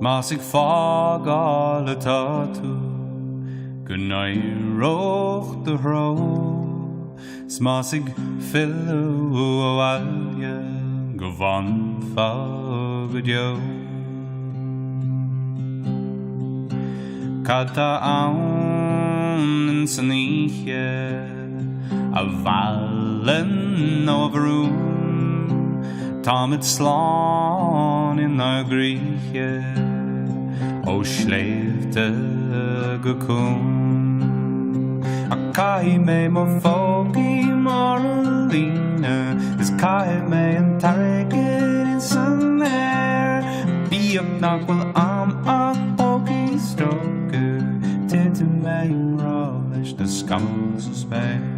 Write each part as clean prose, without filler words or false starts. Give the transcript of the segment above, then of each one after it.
Mas ik fog alle tatu Gunai roch de hro Smas ik fillu o alje Gevan fagad jo Kata aun in saniche A valen overroom Tom het slaan in naar grieche O sleefde gekoen A kai me mo fogi Marlene Is kai me en target in some air Be up knock well I'm a hockey stroker Tinte me rollish the scums of Spain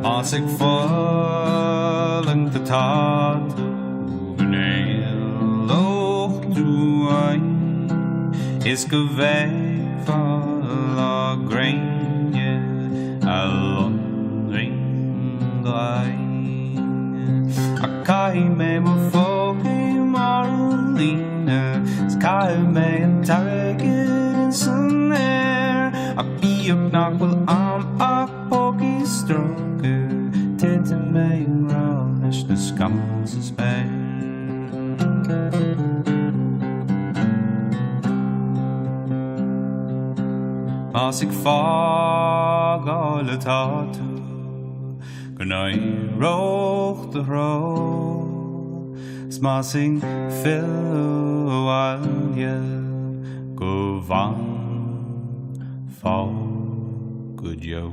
Als ik vallen de tatu Beneel toe ein Is gewei van la grenje A londring glein A kai me mo fogi Marlene Is kai me en target in some air A be up knock well I'm a hockey stroker Tinte me rollish the scums of Spain Als ik fog alle tatu Gunai roch de hro Smas ik fillu alje Gevan fagad jo